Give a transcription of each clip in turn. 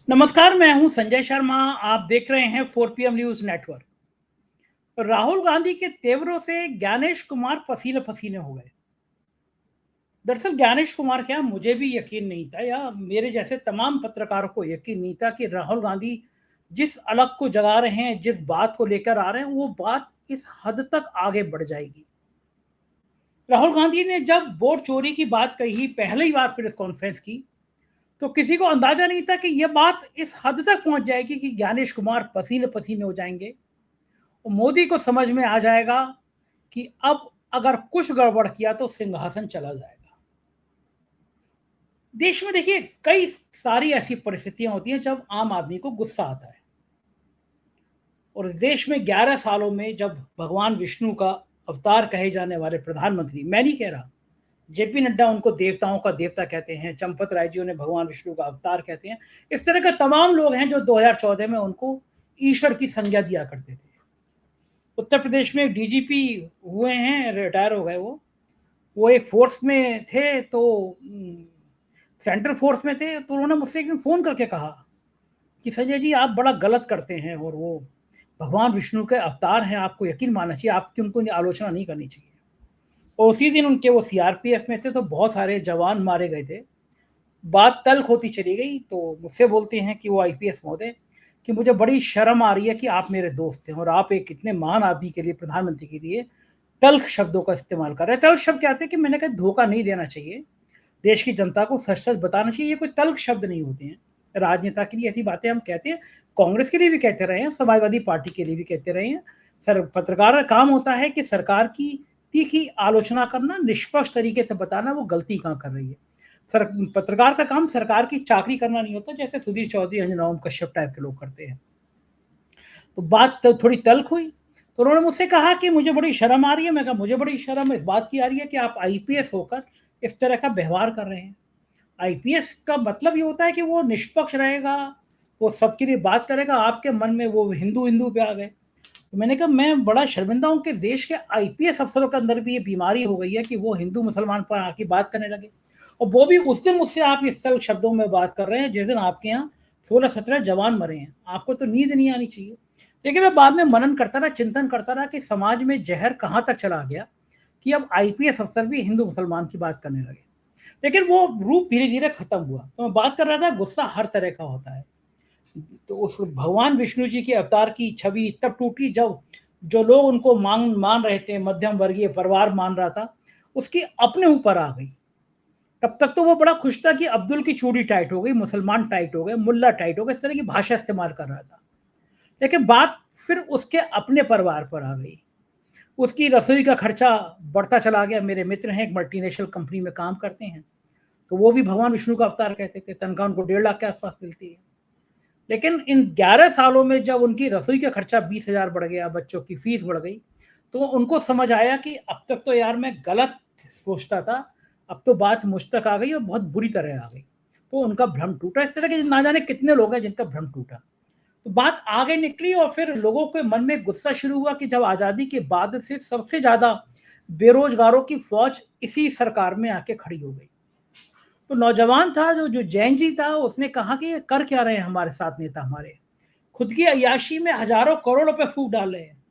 नमस्कार, मैं हूं संजय शर्मा। आप देख रहे हैं 4 PM news network. Rahul Gandhi के तेवरों से ज्ञानेश कुमार पसीने पसीने हो गए। दरअसल ज्ञानेश कुमार क्या, मुझे भी यकीन नहीं था या मेरे जैसे तमाम पत्रकारों को यकीन नहीं था कि राहुल गांधी जिस अलग को जगा रहे हैं, जिस बात को लेकर आ रहे हैं, वो बात इस हद तक आगे बढ़ जाएगी। राहुल गांधी ने जब वोट चोरी की बात कही, पहली बार प्रेस कॉन्फ्रेंस की, तो किसी को अंदाजा नहीं था कि यह बात इस हद तक पहुंच जाएगी कि ज्ञानेश कुमार पसीने पसीने हो जाएंगे। मोदी को समझ में आ जाएगा कि अब अगर कुछ गड़बड़ किया तो सिंहासन चला जाएगा। देश में देखिए कई सारी ऐसी परिस्थितियां होती हैं जब आम आदमी को गुस्सा आता है। और देश में 11 सालों में जब भगवान विष्णु का अवतार कहे जाने वाले प्रधानमंत्री, मैं नहीं कह रहा, जेपी नड्डा उनको देवताओं का देवता कहते हैं, चंपत राय जी उन्हें भगवान विष्णु का अवतार कहते हैं, इस तरह के तमाम लोग हैं जो 2014 में उनको ईश्वर की संज्ञा दिया करते थे। उत्तर प्रदेश में डीजीपी हुए हैं, रिटायर हो गए। वो एक फोर्स में थे, तो सेंट्रल फोर्स में थे, तो उन्होंने मुझसे एक दिन फोन करके कहा कि संजय जी आप बड़ा गलत करते हैं, और वो भगवान विष्णु के अवतार हैं, आपको यकीन मानना चाहिए, आपकी उनको आलोचना नहीं करनी चाहिए। और उसी दिन उनके वो सीआरपीएफ में थे, तो बहुत सारे जवान मारे गए थे। बात तल्ख होती चली गई, तो मुझसे बोलते हैं कि वो आईपीएस महोदय, कि मुझे बड़ी शर्म आ रही है कि आप मेरे दोस्त हैं और आप एक इतने महान आदमी के लिए, प्रधानमंत्री के लिए तल्ख शब्दों का इस्तेमाल कर रहे हैं। तल्ख शब्द क्या आते हैं कि मैंने कहा धोखा नहीं देना चाहिए, देश की जनता को सच सच बताना चाहिए। ये कोई तल्ख शब्द नहीं होते हैं। राजनेता के लिए ऐसी बातें हम कहते हैं, कांग्रेस के लिए भी कहते रहे हैं, समाजवादी पार्टी के लिए भी कहते रहे हैं। सर, पत्रकार का काम होता है कि सरकार की तीखी आलोचना करना, निष्पक्ष तरीके से बताना वो गलती कहाँ कर रही है। सर, पत्रकार का काम सरकार की चाकरी करना नहीं होता, जैसे सुधीर चौधरी, अंजनाराम कश्यप टाइप के लोग करते हैं। तो बात तो थोड़ी तल्ख हुई, तो उन्होंने मुझसे कहा कि मुझे बड़ी शर्म आ रही है। मैं कहा मुझे बड़ी शर्म इस बात की आ रही है कि आप आईपीएस होकर इस तरह का व्यवहार कर रहे हैं। आईपीएस का मतलब ये होता है कि वो निष्पक्ष रहेगा, वो सबके लिए बात करेगा। आपके मन में वो हिंदू हिंदू पे आ गए। तो मैंने कहा मैं बड़ा शर्मिंदा हूं कि देश के आईपीएस अफसरों के अंदर भी ये बीमारी हो गई है कि वो हिंदू मुसलमान पर आके बात करने लगे। और वो भी उस दिन मुझसे आप इस तरह शब्दों में बात कर रहे हैं जिस दिन आपके यहाँ 16-17 जवान मरे हैं। आपको तो नींद नहीं आनी चाहिए। लेकिन मैं बाद में मनन करता रहा, चिंतन करता रहा कि समाज में जहर कहाँ तक चला गया कि अब आईपीएस अफसर भी हिंदू मुसलमान की बात करने लगे। लेकिन वो रूप धीरे धीरे खत्म हुआ। तो मैं बात कर रहा था, गुस्सा हर तरह का होता है। तो उस भगवान विष्णु जी के अवतार की छवि तब टूटी जब जो लोग उनको मान रहे थे, मध्यम वर्गीय परिवार मान रहा था, उसकी अपने ऊपर आ गई। तब तक तो वो बड़ा खुश था कि अब्दुल की चूड़ी टाइट हो गई, मुसलमान टाइट हो गए, मुल्ला टाइट हो गए, इस तरह की भाषा इस्तेमाल कर रहा था। लेकिन बात फिर उसके अपने परिवार पर आ गई। उसकी रसोई का खर्चा बढ़ता चला गया। मेरे मित्र हैं, एक मल्टीनेशनल कंपनी में काम करते हैं, तो वो भी भगवान विष्णु का अवतार कहते थे। तनख्वाह उनको 1.5 लाख के आसपास मिलती है। लेकिन इन 11 सालों में जब उनकी रसोई का खर्चा 20,000 बढ़ गया, बच्चों की फीस बढ़ गई, तो उनको समझ आया कि अब तक तो यार मैं गलत सोचता था, अब तो बात मुझ तक आ गई और बहुत बुरी तरह आ गई। तो उनका भ्रम टूटा। इस तरह के ना जाने कितने लोग हैं जिनका भ्रम टूटा। तो बात आगे निकली और फिर लोगों के मन में गुस्सा शुरू हुआ कि जब आज़ादी के बाद से सबसे ज़्यादा बेरोजगारों की फौज इसी सरकार में आके खड़ी हो गई। तो नौजवान था जो जो जैन जी था, उसने कहा कि ये कर क्या रहे हैं हमारे साथ नेता हमारे, खुद की अय्याशी में हजारों करोड़ रुपए फूक डाल रहे हैं।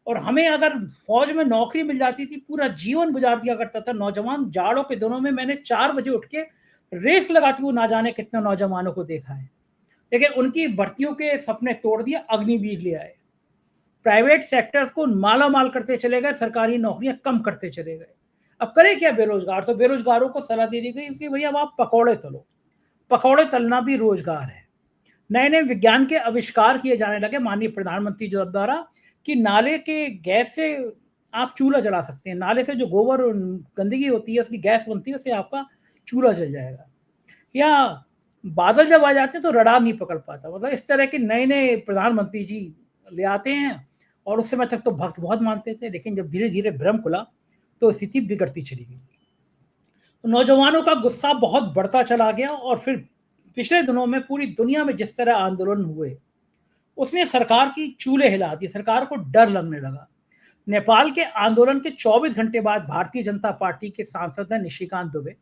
और हमें अगर फौज में नौकरी मिल जाती थी, पूरा जीवन गुजार दिया करता था। नौजवान जाड़ों के दिनों में मैंने 4 बजे उठ के रेस लगाती हुई ना जाने कितने नौजवानों को देखा है। लेकिन उनकी भर्तियों के सपने तोड़ दिए, अग्निवीर ले आए, प्राइवेट सेक्टर्स को माला माल करते चले गए, सरकारी नौकरियां कम करते चले गए। अब करे क्या बेरोजगार? तो बेरोजगारों को सलाह दे दी गई कि भैया अब आप पकौड़े तलो। पकौड़े तलना भी रोजगार है। नए नए विज्ञान के आविष्कार किए जाने लगे माननीय प्रधानमंत्री जी द्वारा, कि नाले के गैस से आप चूल्हा जला सकते हैं। नाले से जो गोबर और गंदगी होती है, उसकी गैस बनती है, उससे आपका चूल्हा जल जाएगा। या बादल जब आ जाते हैं तो रडार नहीं पकड़ पाता। मतलब इस तरह के नए नए प्रधानमंत्री जी ले आते हैं। और उस समय तक तो भक्त बहुत मानते थे, लेकिन जब धीरे धीरे भ्रम खुला तो स्थिति बिगड़ती चली गई। नौजवानों का गुस्सा बहुत बढ़ता चला गया। और फिर पिछले दिनों में पूरी दुनिया में जिस तरह आंदोलन हुए, उसने सरकार की चूल्हे हिला दी। सरकार को डर लगने लगा। नेपाल के आंदोलन के 24 घंटे बाद भारतीय जनता पार्टी के सांसद हैं निशिकांत दुबे,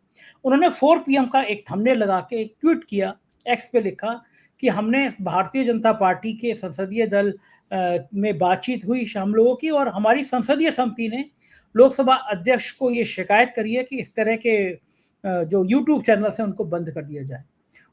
उन्होंने 4 PM का एक थंबनेल लगा के एक ट्वीट किया, एक्स पे लिखा कि हमने भारतीय जनता पार्टी के संसदीय दल में बातचीत हुई हम लोगों की, और हमारी संसदीय समिति ने लोकसभा अध्यक्ष को ये शिकायत करी है कि इस तरह के जो यूट्यूब चैनल हैं उनको बंद कर दिया जाए।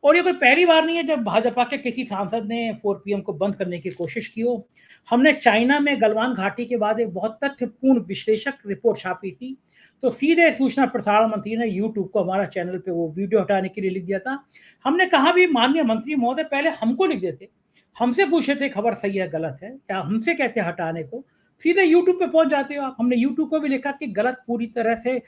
और ये कोई पहली बार नहीं है जब भाजपा के किसी सांसद ने 4 पीएम को बंद करने की कोशिश की हो। हमने चाइना में गलवान घाटी के बाद एक बहुत तथ्यपूर्ण विश्लेषक रिपोर्ट छापी थी, तो सीधे सूचना प्रसारण मंत्री ने यूट्यूब को हमारा चैनल पे वो वीडियो हटाने के लिए लिख दिया था। हमने कहा भी माननीय मंत्री महोदय पहले हमको लिख देते, हमसे पूछे थे खबर सही है गलत है, या हमसे कहते हटाने को, सीधे यूट्यूब पे पहुंच जाते हो आप। हमने यूट्यूब को भी लिखा कि गलत पूरी तरह से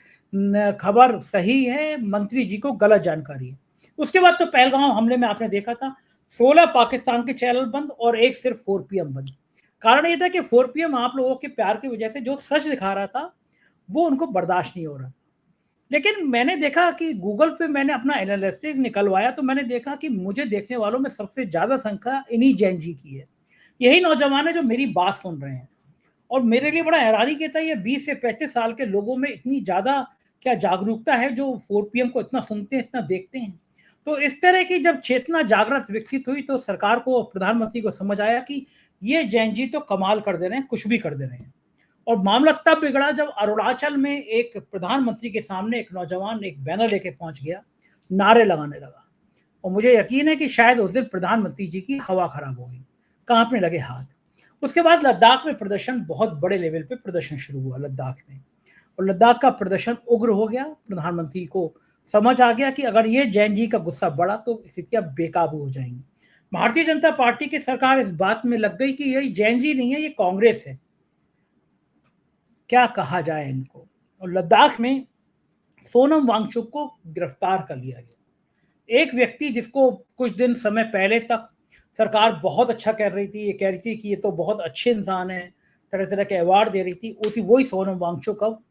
खबर सही है, मंत्री जी को गलत जानकारी है। उसके बाद तो पहलगांव हमले में आपने देखा था 16 पाकिस्तान के चैनल बंद और एक सिर्फ 4 पीएम बंद। कारण ये था कि 4 पीएम आप लोगों के प्यार की वजह से जो सच दिखा रहा था वो उनको बर्दाश्त नहीं हो रहा। लेकिन मैंने देखा कि गूगल पे मैंने अपना एनालिसिस निकलवाया तो मैंने देखा कि मुझे देखने वालों में सबसे ज्यादा संख्या इन्हीं जैन जी की है। यही नौजवान है जो मेरी बात सुन रहे हैं, और मेरे लिए बड़ा हैरानी की था ये 20 से 35 साल के लोगों में इतनी ज्यादा क्या जागरूकता है जो 4 पीएम को इतना सुनते हैं, इतना देखते हैं। तो इस तरह की जब चेतना जागृत विकसित हुई तो सरकार को, प्रधानमंत्री को समझ आया कि ये जैन जी तो कमाल कर दे रहे हैं, कुछ भी कर दे रहे हैं। और मामला तब बिगड़ा जब अरुणाचल में एक प्रधानमंत्री के सामने एक नौजवान एक बैनर लेके पहुंच गया, नारे लगाने लगा, और मुझे यकीन है कि शायद उस दिन प्रधानमंत्री जी की हवा खराब हो गई, कांपने लगे हाथ। उसके बाद लद्दाख में प्रदर्शन, बहुत बड़े लेवल पे प्रदर्शन शुरू हुआ लद्दाख में, और लद्दाख का प्रदर्शन उग्र हो गया। प्रधानमंत्री को समझ आ गया कि अगर ये जैन जी का गुस्सा बढ़ा तो स्थितियां बेकाबू हो जाएंगी। भारतीय जनता पार्टी की सरकार इस बात में लग गई कि ये जैन जी नहीं है, ये कांग्रेस है, क्या कहा जाए इनको। और लद्दाख में सोनम वांगचुक को गिरफ्तार कर लिया गया, एक व्यक्ति जिसको कुछ दिन समय पहले तक सरकार बहुत अच्छा कर रही थी, ये कह रही थी कि ये तो बहुत अच्छे इंसान है, तरह तरह के अवार्ड दे रही थी, उसी वही सोनम वांगचुक अब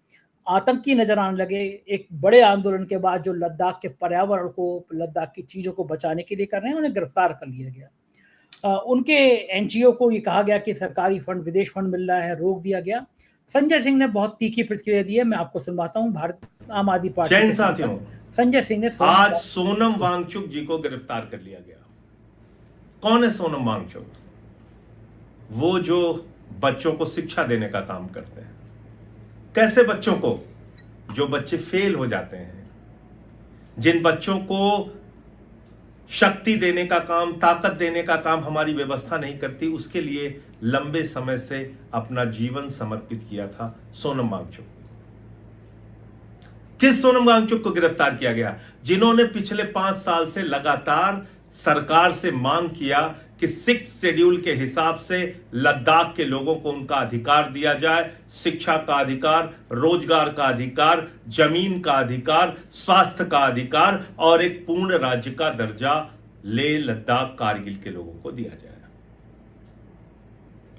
आतंकी नजर आने लगे। एक बड़े आंदोलन के बाद जो लद्दाख के पर्यावरण को, लद्दाख की चीजों को बचाने के लिए कर रहे हैं, उन्हें गिरफ्तार कर लिया गया। उनके एनजीओ को ये कहा गया कि सरकारी फंड, विदेश फंड मिल रहा है, रोक दिया गया। संजय सिंह ने बहुत तीखी प्रतिक्रिया दी है, मैं आपको सुनवाता हूं। भारत आम आदमी पार्टी साथियों, संजय सिंह ने आज सोनम वांगचुक जी को गिरफ्तार कर लिया गया। कौन है सोनम वांगचुक? वो जो बच्चों को शिक्षा देने का काम करते हैं। कैसे बच्चों को? जो बच्चे फेल हो जाते हैं, जिन बच्चों को शक्ति देने का काम, ताकत देने का काम हमारी व्यवस्था नहीं करती, उसके लिए लंबे समय से अपना जीवन समर्पित किया था सोनम वांगचुक। किस सोनम वांगचुक को गिरफ्तार किया गया? जिन्होंने पिछले 5 साल से लगातार सरकार से मांग किया कि 6th शेड्यूल के हिसाब से लद्दाख के लोगों को उनका अधिकार दिया जाए, शिक्षा का अधिकार, रोजगार का अधिकार, जमीन का अधिकार, स्वास्थ्य का अधिकार और एक पूर्ण राज्य का दर्जा लेह, लद्दाख, कारगिल के लोगों को दिया जाए।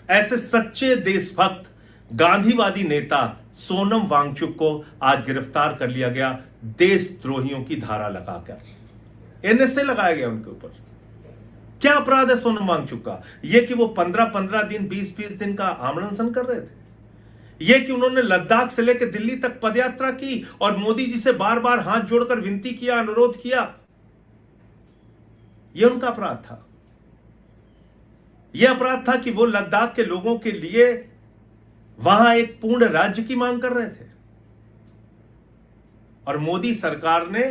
ऐसे सच्चे देशभक्त गांधीवादी नेता सोनम वांगचुक को आज गिरफ्तार कर लिया गया, देशद्रोहियों की धारा लगाकर एनएसए लगाया गया उनके ऊपर। क्या अपराध है सोनम वांगचुक का? यह कि वो 15-15 दिन, 20-20 दिन का आमरण अनशन कर रहे थे, यह कि उन्होंने लद्दाख से लेकर दिल्ली तक पदयात्रा की और मोदी जी से बार बार हाथ जोड़कर विनती किया, अनुरोध किया, यह उनका अपराध था। यह अपराध था कि वो लद्दाख के लोगों के लिए वहां एक पूर्ण राज्य की मांग कर रहे थे। और मोदी सरकार ने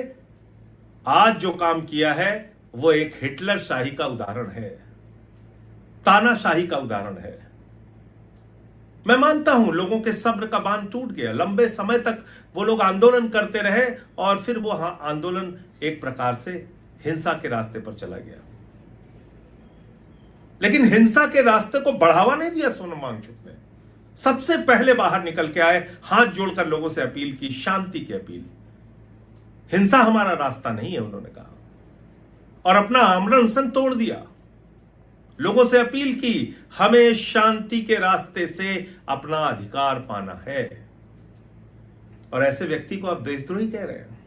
आज जो काम किया है वो एक हिटलर शाही का उदाहरण है, तानाशाही का उदाहरण है। मैं मानता हूं लोगों के सब्र का बांध टूट गया, लंबे समय तक वो लोग आंदोलन करते रहे और फिर वो आंदोलन एक प्रकार से हिंसा के रास्ते पर चला गया। लेकिन हिंसा के रास्ते को बढ़ावा नहीं दिया सोनम वांगचुक ने। सबसे पहले बाहर निकल के आए, हाथ जोड़कर लोगों से अपील की, शांति की अपील। हिंसा हमारा रास्ता नहीं है उन्होंने कहा, और अपना आमरण अनशन तोड़ दिया। लोगों से अपील की, हमें शांति के रास्ते से अपना अधिकार पाना है। और ऐसे व्यक्ति को आप देशद्रोही कह रहे हैं?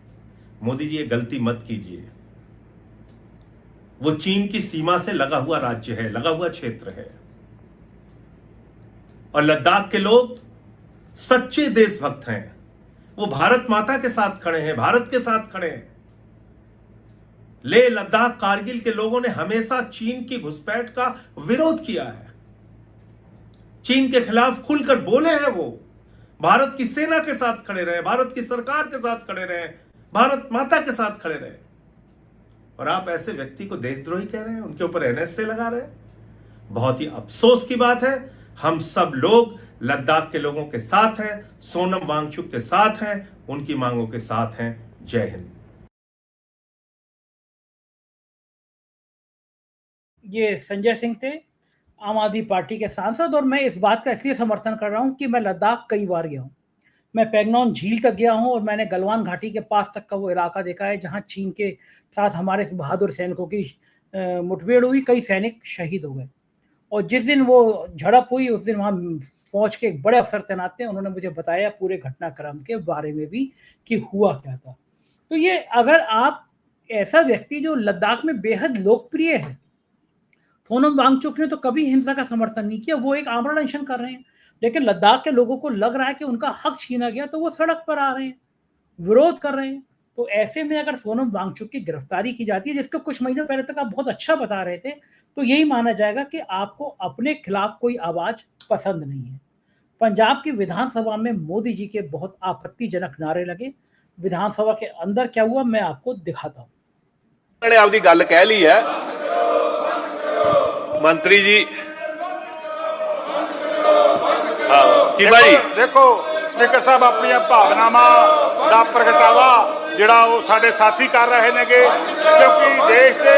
मोदी जी, ये गलती मत कीजिए। वो चीन की सीमा से लगा हुआ राज्य है, लगा हुआ क्षेत्र है, और लद्दाख के लोग सच्चे देशभक्त हैं। वो भारत माता के साथ खड़े हैं, भारत के साथ खड़े हैं। लेह लद्दाख कारगिल के लोगों ने हमेशा चीन की घुसपैठ का विरोध किया है, चीन के खिलाफ खुलकर बोले हैं, वो भारत की सेना के साथ खड़े रहे, भारत की सरकार के साथ खड़े रहे, भारत माता के साथ खड़े रहे, और आप ऐसे व्यक्ति को देशद्रोही कह रहे हैं, उनके ऊपर एनएसए लगा रहे हैं। बहुत ही अफसोस की बात है। हम सब लोग लद्दाख के लोगों के साथ हैं, सोनम वांगचुक के साथ हैं, उनकी मांगों के साथ हैं। जय हिंद। ये संजय सिंह थे, आम आदमी पार्टी के सांसद, और मैं इस बात का इसलिए समर्थन कर रहा हूं कि मैं लद्दाख कई बार गया हूं। मैं पैंगोंग झील तक गया हूं और मैंने गलवान घाटी के पास तक का वो इलाका देखा है जहां चीन के साथ हमारे बहादुर सैनिकों की मुठभेड़ हुई, कई सैनिक शहीद हो गए। और जिस दिन वो झड़प हुई उस दिन वहाँ फौज के एक बड़े अफसर तैनात थे, उन्होंने मुझे बताया पूरे घटनाक्रम के बारे में भी कि हुआ क्या था। तो ये अगर आप ऐसा व्यक्ति जो लद्दाख में बेहद लोकप्रिय है, सोनम वांगचुक ने तो कभी हिंसा का समर्थन नहीं किया, वो एक आमरण अनशन कर रहे हैं, लेकिन लद्दाख के लोगों को लग रहा है कि उनका हक छीना गया तो वो सड़क पर आ रहे हैं, विरोध कर रहे हैं। तो ऐसे में अगर सोनम वांगचुक की गिरफ्तारी की जाती है, जिसको कुछ महीनों पहले तक आप बहुत अच्छा बता रहे थे, तो यही माना जाएगा कि आपको अपने खिलाफ कोई आवाज पसंद नहीं है। पंजाब की विधानसभा में मोदी जी के बहुत आपत्तिजनक नारे लगे। विधानसभा के अंदर क्या हुआ मैं आपको दिखाता हूं। उन्होंने आपकी गल कह ली है मंत्री जी। हाँ चीमा जी देखो स्पीकर साहब अपनी भावनावां का प्रगटावा ਜਿਹੜਾ ਉਹ ਸਾਡੇ ਸਾਥੀ ਕਰ ਰਹੇ ਨੇਗੇ, ਕਿਉਂਕਿ ਦੇਸ਼ ਦੇ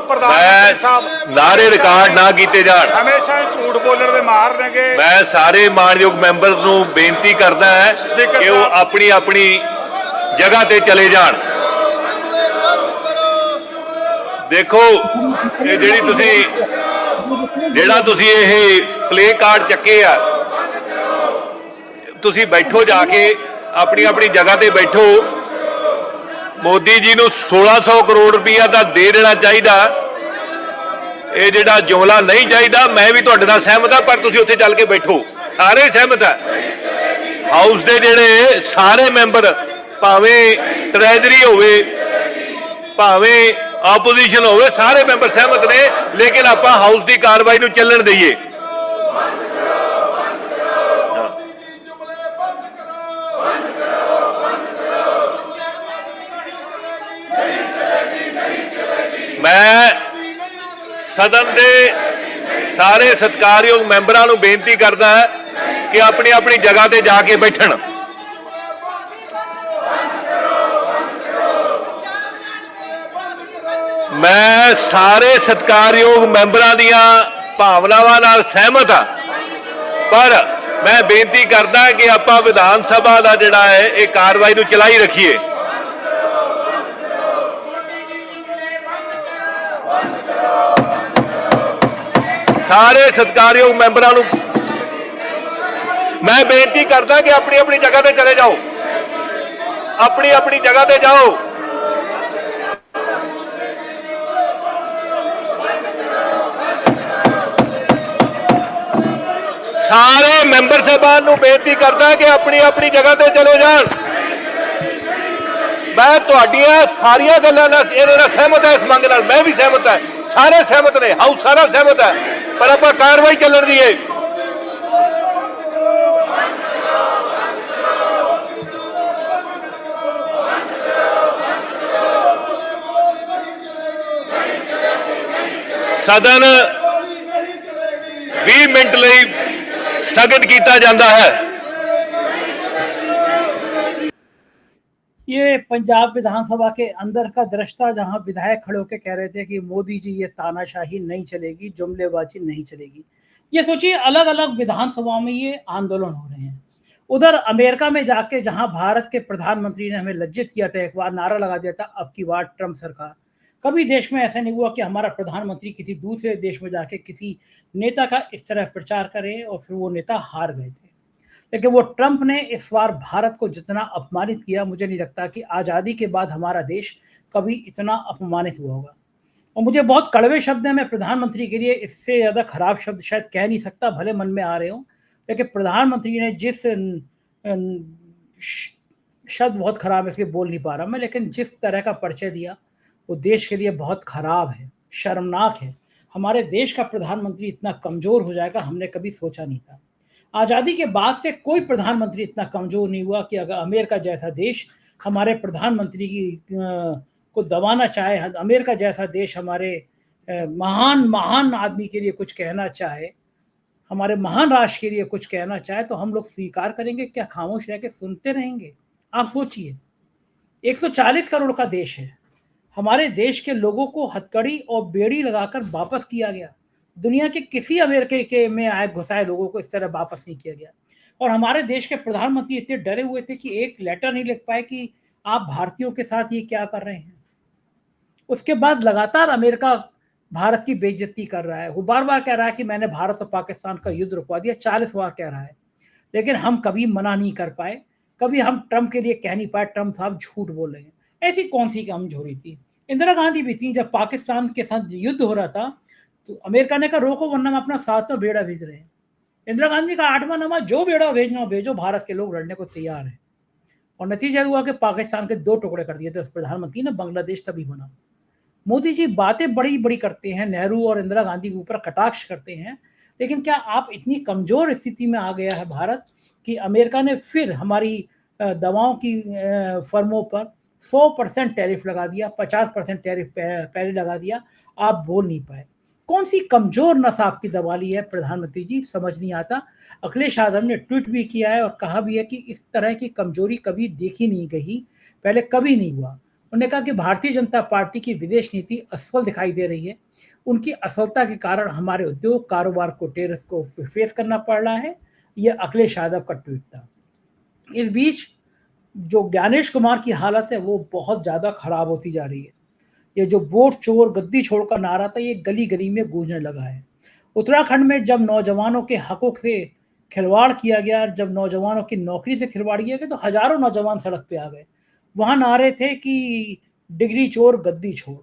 ਪ੍ਰਧਾਨ ਮੰਤਰੀ ਸਾਹਿਬ ਨਾਰੇ ਰਿਕਾਰਡ ਨਾ ਕੀਤੇ ਜਾਣ, ਹਮੇਸ਼ਾ ਹੀ ਝੂਠ ਬੋਲਣ ਦੇ ਮਾਹਰ ਨੇਗੇ। ਮੈਂ ਸਾਰੇ ਮਾਨਯੋਗ ਮੈਂਬਰ ਨੂੰ ਬੇਨਤੀ ਕਰਦਾ ਹੈ ਕਿ ਉਹ ਆਪਣੀ ਆਪਣੀ ਜਗ੍ਹਾ ਤੇ ਚਲੇ ਜਾਣ। ਦੇਖੋ ਇਹ ਜਿਹੜਾ ਤੁਸੀਂ ਇਹ ਪਲੇ ਕਾਰਡ ਚੱਕੇ ਆ, ਤੁਸੀਂ ਬੈਠੋ ਜਾ ਕੇ ਆਪਣੀ ਆਪਣੀ ਜਗ੍ਹਾ ਤੇ ਬੈਠੋ। मोदी जी ਨੂੰ 1600 ਕਰੋੜ ਰੁਪਇਆ ਤਾਂ ਦੇ ਦੇਣਾ ਚਾਹੀਦਾ, ਇਹ ਜਿਹੜਾ ਜੁਮਲਾ ਨਹੀਂ ਚਾਹੀਦਾ। ਮੈਂ ਵੀ ਤੁਹਾਡੇ ਨਾਲ ਸਹਿਮਤ ਹਾਂ, ਪਰ ਤੁਸੀਂ ਉੱਥੇ ਚੱਲ ਕੇ ਬੈਠੋ, ਸਾਰੇ ਸਹਿਮਤ ਹੈ। ਹਾਊਸ ਦੇ ਜਿਹੜੇ ਸਾਰੇ ਮੈਂਬਰ, ਭਾਵੇਂ ਟ੍ਰੈਜਰੀ ਹੋਵੇ ਭਾਵੇਂ ਆਪੋਜੀਸ਼ਨ ਹੋਵੇ, ਸਾਰੇ ਮੈਂਬਰ ਸਹਿਮਤ ਨੇ, ਲੇਕਿਨ ਆਪਾਂ ਹਾਊਸ ਦੀ ਕਾਰਵਾਈ ਨੂੰ ਚੱਲਣ ਦਈਏ। मैं सदन के सारे सत्कारयोग मैंबरां नूं बेनती करदा है कि अपनी अपनी जगह ते जाके बैठण। मैं सारे सत्कारयोग मैंबरां दीआं भावनावां नाल सहमत हाँ, पर मैं बेनती करदा कि आपां विधान सभा दा जिहड़ा है ये कार्रवाई नूं चलाई रखीए। सारे सत्कारयोग मैंबरां नूं मैं बेनती करदा कि अपनी अपनी जगह ते चले जाओ, अपनी अपनी जगह ते जाओ। सारे मैंबर साहबान नूं बेनती करदा कि अपनी अपनी जगह ते चले जाण। मैं तुहाडीआं सारियां गल्लां नाल सहमत है, इस मंग नाल मैं भी सहमत है, सारे सहमत ने, हाउस सारा सहमत है, पर आप कार्रवाई चलन दीए। सदन 20 मिनट ਲਈ स्थगित किया जाता है। ये पंजाब विधानसभा के अंदर का दृश्य था जहां विधायक खड़े होकर कह रहे थे कि मोदी जी ये तानाशाही नहीं चलेगी, जुमलेबाजी नहीं चलेगी। ये सोचिए अलग अलग विधानसभाओं में ये आंदोलन हो रहे हैं। उधर अमेरिका में जाके जहां भारत के प्रधानमंत्री ने हमें लज्जित किया था, एक बार नारा लगा दिया था अब की बार ट्रंप सरकार। कभी देश में ऐसा नहीं हुआ कि हमारा प्रधानमंत्री किसी दूसरे देश में जाके किसी नेता का इस तरह प्रचार करे और फिर वो नेता हार गए थे। लेकिन वो ट्रंप ने इस बार भारत को जितना अपमानित किया, मुझे नहीं लगता कि आज़ादी के बाद हमारा देश कभी इतना अपमानित हुआ होगा। और मुझे बहुत कड़वे शब्द हैं, मैं प्रधानमंत्री के लिए इससे ज़्यादा खराब शब्द शायद कह नहीं सकता, भले मन में आ रहे हो, लेकिन प्रधानमंत्री ने जिस शब्द बहुत खराब है इसलिए बोल नहीं पा रहा मैं, लेकिन जिस तरह का परिचय दिया वो देश के लिए बहुत खराब है, शर्मनाक है। हमारे देश का प्रधानमंत्री इतना कमजोर हो जाएगा हमने कभी सोचा नहीं था। आज़ादी के बाद से कोई प्रधानमंत्री इतना कमजोर नहीं हुआ कि अगर अमेरिका जैसा देश हमारे प्रधानमंत्री की को दबाना चाहे, अमेरिका जैसा देश हमारे महान महान आदमी के लिए कुछ कहना चाहे, हमारे महान राष्ट्र के लिए कुछ कहना चाहे, तो हम लोग स्वीकार करेंगे क्या? खामोश रह के सुनते रहेंगे? आप सोचिए, 140 करोड़ का देश है। हमारे देश के लोगों को हथकड़ी और बेड़ी लगाकर वापस किया गया। दुनिया के किसी अमेरिका के में आए घुसाए लोगों को इस तरह वापस नहीं किया गया। और हमारे देश के प्रधानमंत्री इतने डरे हुए थे कि एक लेटर नहीं लिख पाए कि आप भारतीयों के साथ ये क्या कर रहे हैं। उसके बाद लगातार अमेरिका भारत की बेइज्जती कर रहा है। वो बार बार कह रहा है कि मैंने भारत और पाकिस्तान का युद्ध रुकवा दिया, 40 बार कह रहा है, लेकिन हम कभी मना नहीं कर पाए, कभी हम ट्रंप के लिए कह नहीं पाए ट्रंप साहब झूठ बोल रहे हैं। ऐसी कौन सी कमजोरी थी? इंदिरा गांधी भी थी, जब पाकिस्तान के साथ युद्ध हो रहा था तो अमेरिका ने कहा रोको वरना हम अपना 7वां बेड़ा भेज रहे हैं। इंदिरा गांधी का 8वां नंबर, जो बेड़ा भेजना हो भेजो, भारत के लोग लड़ने को तैयार है। और नतीजा हुआ कि पाकिस्तान के 2 टुकड़े कर दिए थे उस प्रधानमंत्री ने, बांग्लादेश तभी बना। मोदी जी बातें बड़ी बड़ी करते हैं, नेहरू और इंदिरा गांधी के ऊपर कटाक्ष करते हैं, लेकिन क्या आप इतनी कमजोर स्थिति में आ गया है भारत कि अमेरिका ने फिर हमारी दवाओं की फर्मों पर 100% टैरिफ लगा दिया, 50% टैरिफ पहले लगा दिया, आप बोल नहीं पाए। कौन सी कमजोर नस आपकी दबा ली है प्रधानमंत्री जी, समझ नहीं आता। अखिलेश यादव ने ट्वीट भी किया है और कहा भी है कि इस तरह की कमजोरी कभी देखी नहीं गई, पहले कभी नहीं हुआ। उन्होंने कहा कि भारतीय जनता पार्टी की विदेश नीति असफल दिखाई दे रही है। उनकी असफलता के कारण हमारे उद्योग कारोबार को टेरस को फेस करना पड़ रहा है। यह अखिलेश यादव का ट्वीट था। इस बीच जो ज्ञानेश कुमार की हालत है वो बहुत ज्यादा खराब होती जा रही है। ये जो वोट चोर गद्दी छोड़ का नारा था, ये गली गली में गूंजने लगा है। उत्तराखंड में जब नौजवानों के हकों से खिलवाड़ किया गया, जब नौजवानों की नौकरी से खिलवाड़ किया गया, तो हजारों नौजवान सड़क पे आ गए। वहां नारे थे कि डिग्री चोर गद्दी छोड़।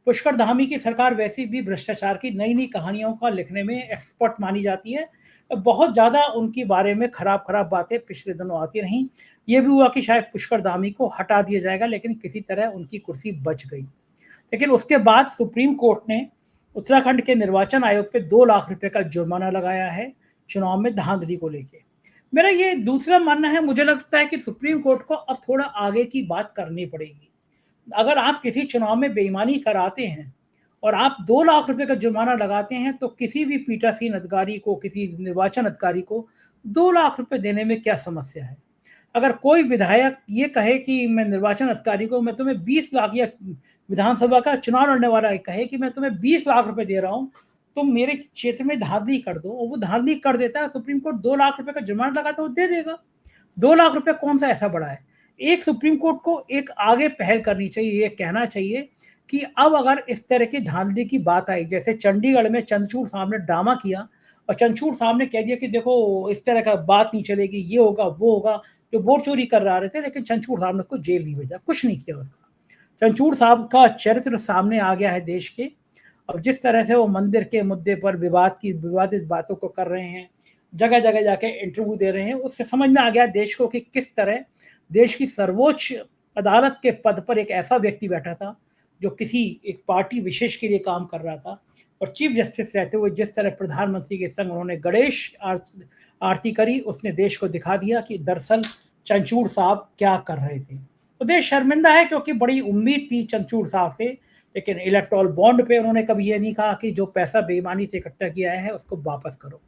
पुष्कर धामी की सरकार वैसे भी भ्रष्टाचार की नई नई कहानियों का लिखने में एक्सपर्ट मानी जाती है। बहुत ज्यादा उनके बारे में खराब खराब बातें पिछले दिनों आती रहीं। ये भी हुआ कि शायद पुष्कर धामी को हटा दिया जाएगा, लेकिन किसी तरह उनकी कुर्सी बच गई। लेकिन उसके बाद सुप्रीम कोर्ट ने उत्तराखंड के निर्वाचन आयोग पे 2 लाख रुपए का जुर्माना लगाया है चुनाव में धांधली को लेके। मेरा ये दूसरा मानना है, मुझे लगता है कि सुप्रीम कोर्ट को अब थोड़ा आगे की बात करनी पड़ेगी। अगर आप किसी चुनाव में बेईमानी कराते हैं और आप 2 लाख रुपए का जुर्माना लगाते हैं, तो किसी भी पीठासीन अधिकारी को, किसी निर्वाचन अधिकारी को 2 लाख रुपए देने में क्या समस्या है? अगर कोई विधायक ये कहे कि मैं निर्वाचन अधिकारी को मैं तुम्हें 20 लाख, या विधानसभा का चुनाव लड़ने वाला कहे कि मैं तुम्हें 20 लाख रुपए दे रहा हूं, तुम मेरे क्षेत्र में धांधली कर दो, और वो धांधली कर देता है, सुप्रीम कोर्ट 2 लाख रुपए का जुर्माना लगाता है, वो दे देगा। 2 लाख रुपए कौन सा ऐसा बड़ा है? एक सुप्रीम कोर्ट को एक आगे पहल करनी चाहिए, ये कहना चाहिए कि अब अगर इस तरह की धांधली की बात आई, जैसे चंडीगढ़ में चंद्रचूड़ साहब ने ड्रामा किया और चंद्रचूड़ साहब ने कह दिया कि देखो इस तरह का बात नहीं चलेगी, ये होगा वो होगा, जो वोट चोरी कर रहे थे, लेकिन चंद्रचूड़ साहब ने उसको जेल नहीं भेजा, कुछ नहीं किया उसका। चंद्रचूड़ साहब का चरित्र सामने आ गया है देश के। अब जिस तरह से वो मंदिर के मुद्दे पर विवादित बातों को कर रहे हैं, जगह जगह जाके इंटरव्यू दे रहे हैं, उससे समझ में आ गया देश को कि किस तरह देश की सर्वोच्च अदालत के पद पर एक ऐसा व्यक्ति बैठा था जो किसी एक पार्टी विशेष के लिए काम कर रहा था, और चीफ जस्टिस रहते हुए जिस तरह प्रधानमंत्री के संग उन्होंने गणेश आरती करी, उसने देश को दिखा दिया कि दरअसल चंद्रचूड़ साहब क्या कर रहे थे। तो देश शर्मिंदा है, क्योंकि बड़ी उम्मीद थी चंद्रचूड़ साहब से, लेकिन इलेक्टोरल बॉन्ड पे उन्होंने कभी ये नहीं कहा कि जो पैसा बेईमानी से इकट्ठा किया है उसको वापस करो।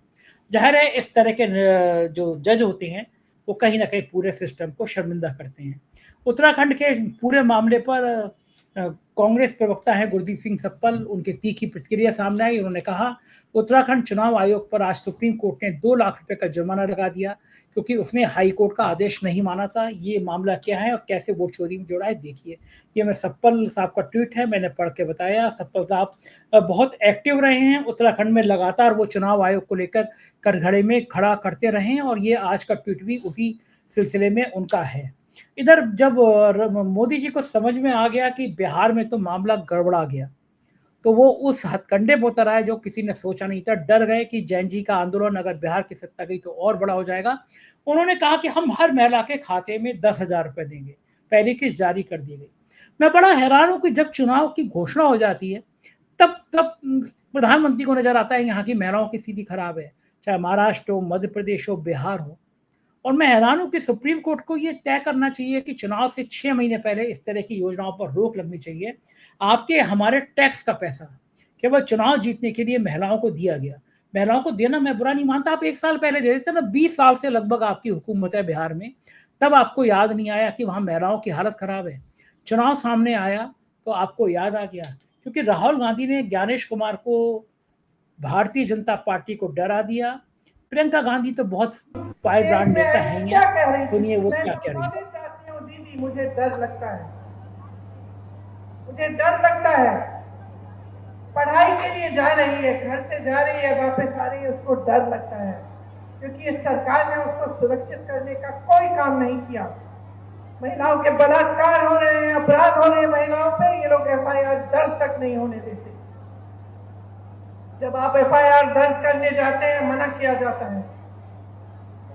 जाहिर है इस तरह के जो जज होते हैं वो कहीं ना कहीं पूरे सिस्टम को शर्मिंदा करते हैं। उत्तराखंड के पूरे मामले पर कांग्रेस प्रवक्ता है गुरदीप सिंह सप्पल, उनकी तीखी प्रतिक्रिया सामने आई। उन्होंने कहा उत्तराखंड चुनाव आयोग पर आज सुप्रीम कोर्ट ने 2 लाख रुपए का जुर्माना लगा दिया क्योंकि उसने हाई कोर्ट का आदेश नहीं माना था। ये मामला क्या है और कैसे वोट चोरी में जोड़ा है, देखिए। ये मैं सप्पल साहब का ट्वीट है, मैंने पढ़ के बताया। सप्पल साहब बहुत एक्टिव रहे हैं उत्तराखंड में, लगातार वो चुनाव आयोग को लेकर कटघरे में खड़ा करते रहे हैं, और ये आज का ट्वीट भी उसी सिलसिले में उनका है। इधर जब मोदी जी को समझ में आ गया कि बिहार में तो मामला गड़बड़ा गया, तो वो उस हथकंडे पर उतर आए जो किसी ने सोचा नहीं था। डर गए कि जैन जी का आंदोलन अगर बिहार की सत्ता गई तो और बड़ा हो जाएगा। उन्होंने कहा कि हम हर महिला के खाते में 10,000 रुपए देंगे। पहली किस्त जारी कर दी गई। मैं बड़ा हैरान हूं कि जब चुनाव की घोषणा हो जाती है तब तब प्रधानमंत्री को नजर आता है यहाँ की महिलाओं की स्थिति खराब है, चाहे महाराष्ट्र हो, मध्य प्रदेश हो, बिहार हो। और मैं हैरान हूं कि सुप्रीम कोर्ट को ये तय करना चाहिए कि चुनाव से 6 महीने पहले इस तरह की योजनाओं पर रोक लगनी चाहिए। आपके हमारे टैक्स का पैसा केवल चुनाव जीतने के लिए महिलाओं को दिया गया। महिलाओं को देना मैं बुरा नहीं मानता, आप 1 साल पहले दे देते ना। 20 साल से लगभग आपकी हुकूमत है बिहार में, तब आपको याद नहीं आया कि वहां महिलाओं की हालत खराब है। चुनाव सामने आया तो आपको याद आ गया, क्योंकि राहुल गांधी ने ज्ञानेश कुमार को, भारतीय जनता पार्टी को डरा दिया। प्रियंका गांधी तो बहुत फायर ब्रांड नेता है ही है, सुनिए वो क्या कह रही है। चाहती हूँ दीदी, मुझे डर लगता है, मुझे डर लगता है। पढ़ाई के लिए जा रही है, घर से जा रही है, वापस आ रही है, उसको डर लगता है, क्योंकि इस सरकार ने उसको सुरक्षित करने का कोई काम नहीं किया। महिलाओं के बलात्कार हो रहे हैं, अपराध हो रहे हैं महिलाओं पे, ये लोग एफआईआर दर्ज तक नहीं होने देते। जब आप एफआईआर दर्ज करने जाते हैं, मना किया जाता है।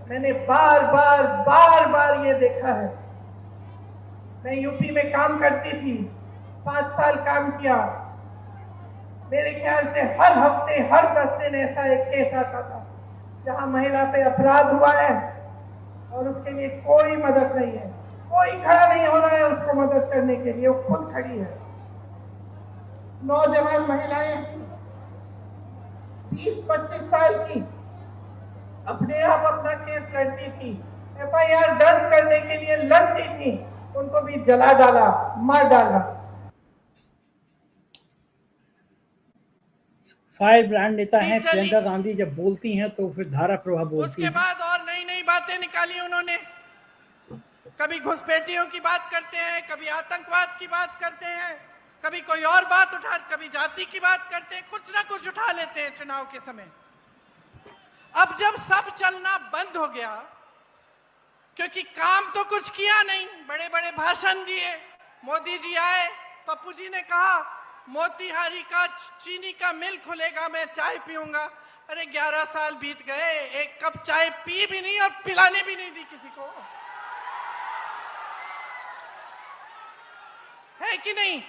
मैंने बार बार ये देखा है। मैं यूपी में काम करती थी, 5 साल काम किया। मेरे ख्याल से हर हफ्ते, हर 10 दिन ऐसा एक केस आता था जहां महिला पे अपराध हुआ है और उसके लिए कोई मदद नहीं है, कोई खड़ा नहीं हो रहा है उसको मदद करने के लिए, वो खुद खड़ी है। नौजवान महिलाएं 20-25 साल की अपने आप अपना केस लड़ती थी, एफआईआर दर्ज करने के लिए लड़ती थी, उनको भी जला डाला, मार डाला। फायर ब्रांड नेता है प्रियंका गांधी, जब बोलती हैं तो फिर धारा प्रवाह बोलती उसके बाद और नई नई बातें निकाली उन्होंने। कभी घुसपैठियों की बात करते हैं, कभी आतंकवाद की बात करते हैं, कभी कोई और बात उठा, कभी जाति की बात करते हैं, कुछ ना कुछ उठा लेते हैं चुनाव के समय। अब जब सब चलना बंद हो गया, क्योंकि काम तो कुछ किया नहीं, बड़े बड़े भाषण दिए। मोदी जी आए, पप्पू जी ने कहा मोतीहारी का चीनी का मिल खुलेगा, मैं चाय पीऊंगा। अरे 11 साल बीत गए, एक कप चाय पी भी नहीं और पिलाने भी नहीं दी किसी को, है कि नहीं?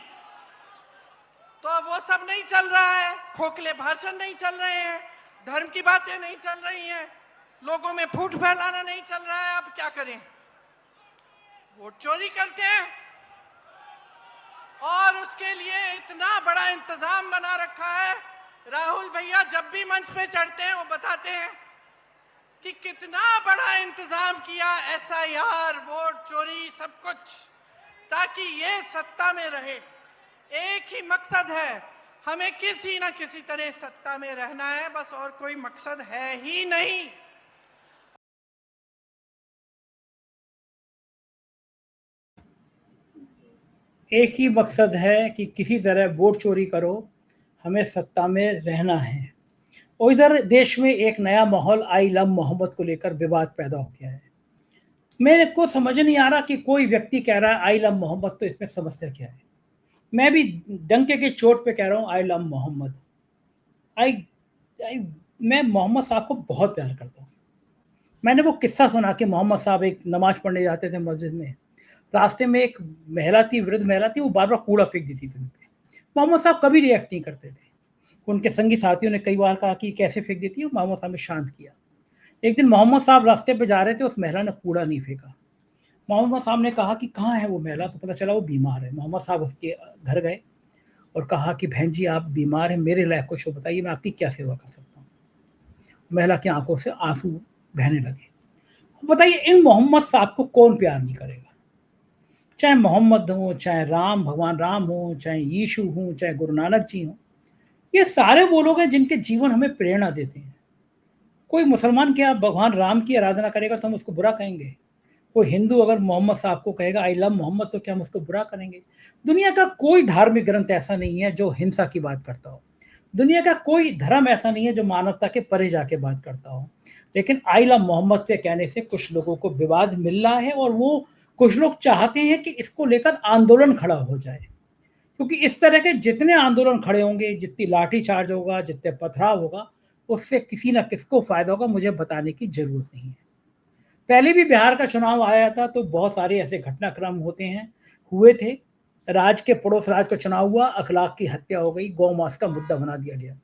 तो अब वो सब नहीं चल रहा है, खोखले भाषण नहीं चल रहे हैं, धर्म की बातें नहीं चल रही हैं, लोगों में फूट फैलाना नहीं चल रहा है। अब क्या करें? वोट चोरी करते हैं और उसके लिए इतना बड़ा इंतजाम बना रखा है। राहुल भैया जब भी मंच पे चढ़ते हैं वो बताते हैं कि कितना बड़ा इंतजाम किया, एसआईआर, वोट चोरी, सब कुछ, ताकि ये सत्ता में रहे। एक ही मकसद है, हमें किसी ना किसी तरह सत्ता में रहना है, बस, और कोई मकसद है ही नहीं। एक ही मकसद है कि किसी तरह वोट चोरी करो, हमें सत्ता में रहना है। और इधर देश में एक नया माहौल आई लव मोहम्मद को लेकर विवाद पैदा हो गया है। मेरे को समझ नहीं आ रहा कि कोई व्यक्ति कह रहा है आई लव मोहम्मद, तो इसमें समस्या क्या है? मैं भी डंके के चोट पे कह रहा हूँ आई लव मोहम्मद। मैं मोहम्मद साहब को बहुत प्यार करता हूँ। मैंने वो किस्सा सुना कि मोहम्मद साहब एक नमाज पढ़ने जाते थे मस्जिद में, रास्ते में एक महिला थी, वृद्ध महिला थी, वो बार बार कूड़ा फेंक देती थी उन पे। मोहम्मद साहब कभी रिएक्ट नहीं करते थे। उनके संगी साथियों ने कई बार कहा कि कैसे फेंक देती है, मोहम्मद साहब ने शांत किया। एक दिन मोहम्मद साहब रास्ते पे जा रहे थे, उस महिला ने कूड़ा नहीं फेंका। मोहम्मद साहब ने कहा कि कहाँ है वो महिला, तो पता चला वो बीमार है। मोहम्मद साहब उसके घर गए और कहा कि बहन जी आप बीमार हैं, मेरे लायक कुछ बताइए, मैं आपकी क्या सेवा कर सकता हूँ। महिला की आंखों से आंसू बहने लगे। बताइए इन मोहम्मद साहब को कौन प्यार नहीं करेगा? चाहे मोहम्मद हो, चाहे राम, भगवान राम हो, चाहे यीशु हो, चाहे गुरु नानक जी हो, ये सारे वो लोग हैं जिनके जीवन हमें प्रेरणा देते हैं। कोई मुसलमान क्या भगवान राम की आराधना करेगा तो हम उसको बुरा कहेंगे? कोई हिंदू अगर मोहम्मद साहब को कहेगा आई लव मोहम्मद, तो क्या हम उसको बुरा करेंगे? दुनिया का कोई धार्मिक ग्रंथ ऐसा नहीं है जो हिंसा की बात करता हो। दुनिया का कोई धर्म ऐसा नहीं है जो मानवता के परे जाके बात करता हो। लेकिन आई लव मोहम्मद से कहने से कुछ लोगों को विवाद मिल रहा है, और वो कुछ लोग चाहते हैं कि इसको लेकर आंदोलन खड़ा हो जाए, क्योंकि इस तरह के जितने आंदोलन खड़े होंगे, जितनी लाठीचार्ज होगा, जितने पथराव होगा, उससे किसी ना किसको फायदा होगा, मुझे बताने की जरूरत नहीं है। पहले भी बिहार का चुनाव आया था तो बहुत सारे ऐसे घटनाक्रम हुए थे राज के पड़ोस राज का चुनाव हुआ, अखलाक की हत्या हो गई, गौ मांस का मुद्दा बना दिया गया।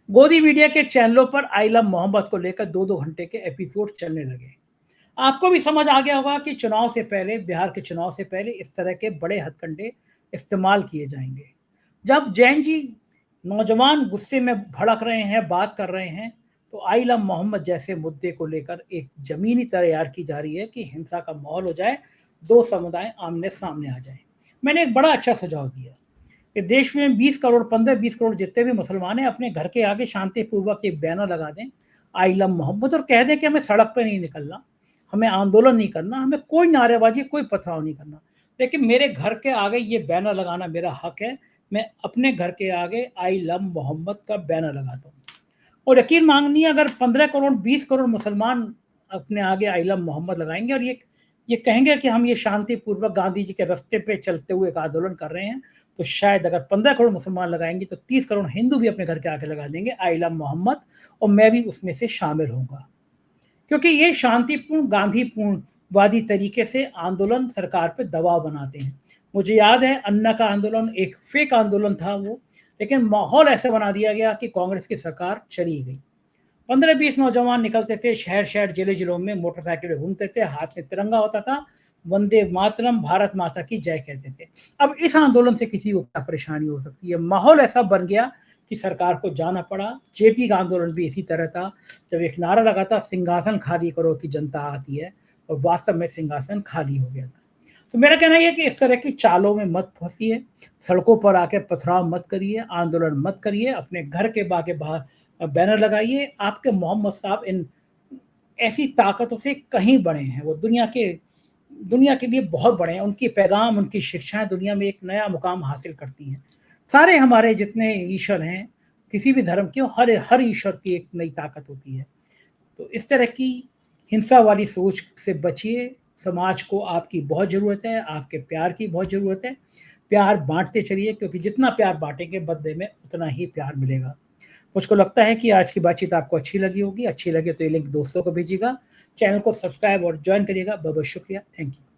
गोदी मीडिया के चैनलों पर आई लव मोहम्मद को लेकर 2-2 घंटे के एपिसोड चलने लगे। आपको भी समझ आ गया होगा कि चुनाव से पहले, बिहार के चुनाव से पहले इस तरह के बड़े हथकंडे इस्तेमाल किए जाएंगे। जब जैन जी नौजवान गुस्से में भड़क रहे हैं, बात कर रहे हैं, तो आई लव मोहम्मद जैसे मुद्दे को लेकर एक जमीनी तैयार की जा रही है कि हिंसा का माहौल हो जाए, दो समुदाय आमने सामने आ जाए। मैंने एक बड़ा अच्छा सुझाव दिया कि देश में 20 करोड़ 15-20 करोड़ जितने भी मुसलमान हैं, अपने घर के आगे शांतिपूर्वक एक बैनर लगा दें, आई लव मोहम्मद, और कह दें कि हमें सड़क पर नहीं निकलना, हमें आंदोलन नहीं करना, हमें कोई नारेबाजी, कोई पथराव नहीं करना, लेकिन मेरे घर के आगे ये बैनर लगाना मेरा हक है। मैं अपने घर के आगे आई लव मोहम्मद का बैनर लगाता हूँ। और यकीन मांगनी, अगर 15 करोड़ 20 करोड़ मुसलमान अपने आगे आई लव मोहम्मद लगाएंगे और ये कहेंगे कि हम ये शांतिपूर्वक गांधी जी के रास्ते पे चलते हुए एक आंदोलन कर रहे हैं, तो शायद अगर 15 करोड़ मुसलमान लगाएंगे तो 30 करोड़ हिंदू भी अपने घर के आगे लगा देंगे आई लव मोहम्मद, और मैं भी उसमें से शामिल होऊंगा। क्योंकि ये शांतिपूर्ण गांधीपूर्णवादी तरीके से आंदोलन सरकार पे दबाव बनाते हैं। मुझे याद है अन्ना का आंदोलन एक फेक आंदोलन था वो, लेकिन माहौल ऐसे बना दिया गया कि कांग्रेस की सरकार चली गई। 15-20 नौजवान निकलते थे, शहर शहर जिले जिलों में मोटरसाइकिल पे घूमते थे, हाथ में तिरंगा होता था, वंदे मातरम, भारत माता की जय कहते थे। अब इस आंदोलन से किसी को क्या परेशानी हो सकती है? माहौल ऐसा बन गया कि सरकार को जाना पड़ा। जेपी का आंदोलन भी इसी तरह था, जब एक नारा लगा था, सिंहासन खाली करो कि जनता आती है, और वास्तव में सिंहासन खाली हो गया था। तो मेरा कहना यह है कि इस तरह की चालों में मत फंसिए, सड़कों पर आके पथराव मत करिए, आंदोलन मत करिए, अपने घर के बाहर बैनर लगाइए। आपके मोहम्मद साहब इन ऐसी ताकतों से कहीं बड़े हैं, वो दुनिया के लिए बहुत बड़े हैं। उनकी पैगाम, उनकी शिक्षाएं दुनिया में एक नया मुकाम हासिल करती हैं। सारे हमारे जितने ईश्वर हैं, किसी भी धर्म के, हर ईश्वर की एक नई ताकत होती है। तो इस तरह की हिंसा वाली सोच से बचिए। समाज को आपकी बहुत ज़रूरत है, आपके प्यार की बहुत ज़रूरत है। प्यार बांटते चलिए, क्योंकि जितना प्यार बांटेंगे बदले में उतना ही प्यार मिलेगा। मुझको लगता है कि आज की बातचीत आपको अच्छी लगी होगी। अच्छी लगे तो ये लिंक दोस्तों को भेजिएगा, चैनल को सब्सक्राइब और ज्वाइन करिएगा। बहुत बहुत शुक्रिया, थैंक यू।